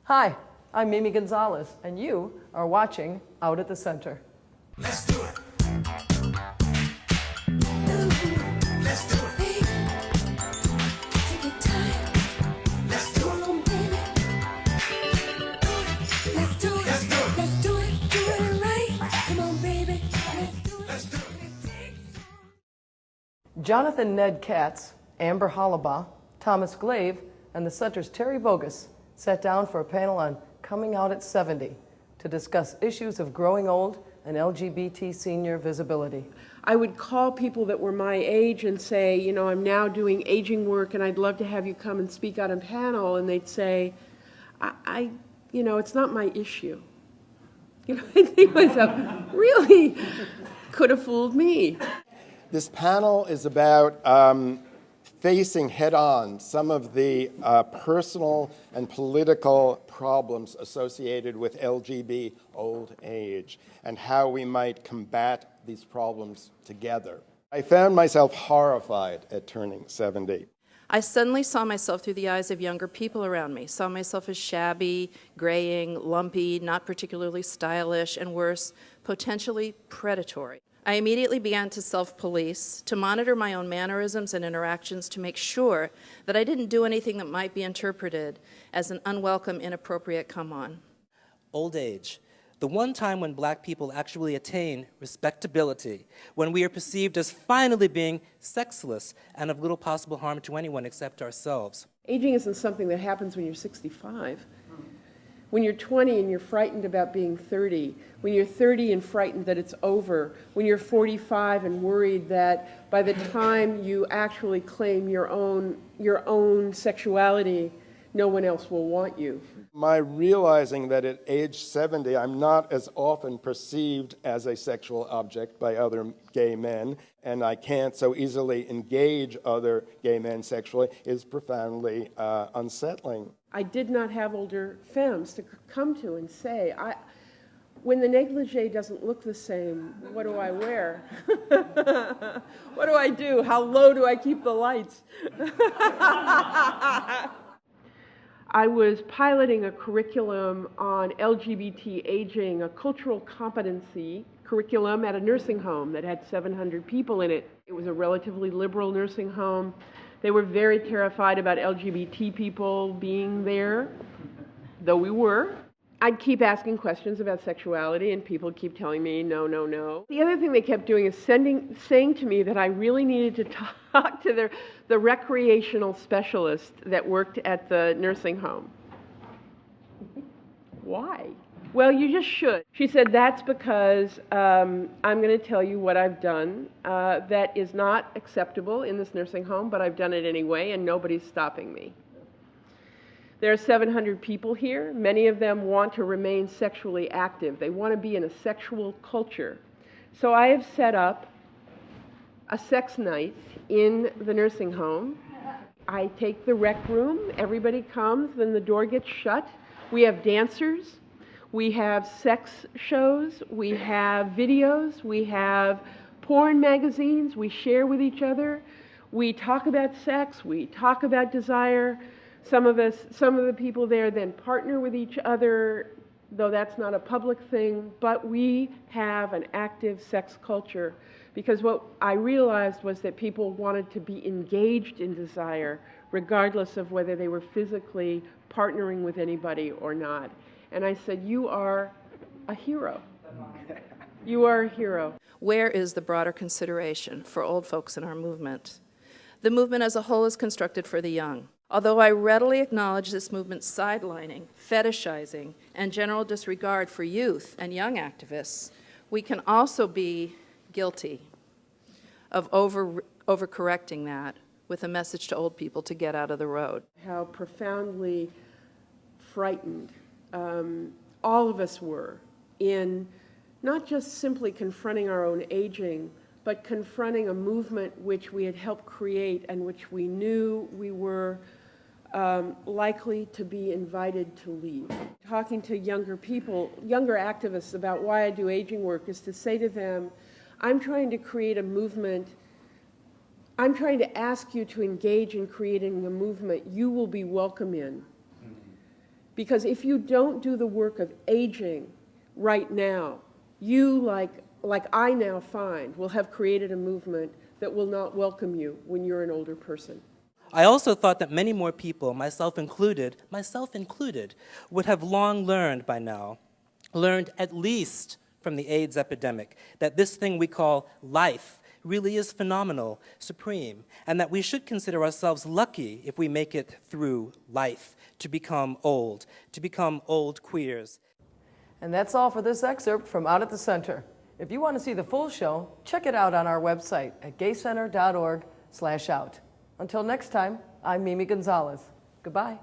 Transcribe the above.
Hi, I'm Mimi Gonzalez, and you are watching Out at the Center. Let's do it. Let's do it. Take your time. Let's do it, baby. Let's do it. Let's do it. Let's do it. Do it right. Come on, baby. Let's do it. Let's do it. Jonathan Ned Katz, Amber Hollibaugh, Thomas Glave, and the Center's Terry Boggis sat down for a panel on Coming Out at 70 to discuss issues of growing old and LGBT senior visibility. I would call people that were my age and say, you know, I'm now doing aging work and I'd love to have you come and speak on a panel, and they'd say, you know, it's not my issue. You know, I think to myself, really, could have fooled me. This panel is about facing head-on some of the personal and political problems associated with LGBT old age and how we might combat these problems together. I found myself horrified at turning 70. I suddenly saw myself through the eyes of younger people around me, saw myself as shabby, graying, lumpy, not particularly stylish, and worse, potentially predatory. I immediately began to self-police, to monitor my own mannerisms and interactions to make sure that I didn't do anything that might be interpreted as an unwelcome, inappropriate come-on. Old age, the one time when Black people actually attain respectability, when we are perceived as finally being sexless and of little possible harm to anyone except ourselves. Aging isn't something that happens when you're 65. When you're 20 and you're frightened about being 30, when you're 30 and frightened that it's over, when you're 45 and worried that by the time you actually claim your own sexuality, no one else will want you. My realizing that at age 70, I'm not as often perceived as a sexual object by other gay men, and I can't so easily engage other gay men sexually, is profoundly unsettling. I did not have older femmes to come to and say, when the negligee doesn't look the same, what do I wear? What do I do? How low do I keep the lights? I was piloting a curriculum on LGBT aging, a cultural competency curriculum at a nursing home that had 700 people in it. It was a relatively liberal nursing home. They were very terrified about LGBT people being there, though we were. I'd keep asking questions about sexuality, and people would keep telling me, no, no, no. The other thing they kept doing is saying to me that I really needed to talk to the recreational specialist that worked at the nursing home. Why? Well, you just should. She said, that's because I'm going to tell you what I've done that is not acceptable in this nursing home, but I've done it anyway, and nobody's stopping me. There are 700 people here. Many of them want to remain sexually active. They want to be in a sexual culture. So I have set up a sex night in the nursing home. I take the rec room. Everybody comes, then the door gets shut. We have dancers. We have sex shows. We have videos. We have porn magazines. We share with each other. We talk about sex. We talk about desire. Some of the people there then partner with each other, though that's not a public thing, but we have an active sex culture because what I realized was that people wanted to be engaged in desire regardless of whether they were physically partnering with anybody or not. And I said, you are a hero. You are a hero. Where is the broader consideration for old folks in our movement? The movement as a whole is constructed for the young. Although I readily acknowledge this movement's sidelining, fetishizing, and general disregard for youth and young activists, we can also be guilty of overcorrecting that with a message to old people to get out of the road. How profoundly frightened all of us were in not just simply confronting our own aging, but confronting a movement which we had helped create and which we knew we were likely to be invited to leave. Talking to younger people, younger activists about why I do aging work is to say to them, I'm trying to create a movement, I'm trying to ask you to engage in creating a movement you will be welcome in. Because if you don't do the work of aging right now, you, like I now find, will have created a movement that will not welcome you when you're an older person. I also thought that many more people, myself included, would have long learned by now, learned at least from the AIDS epidemic, that this thing we call life really is phenomenal, supreme, and that we should consider ourselves lucky if we make it through life to become old queers. And that's all for this excerpt from Out at the Center. If you want to see the full show, check it out on our website at gaycenter.org/out. Until next time, I'm Mimi Gonzalez. Goodbye.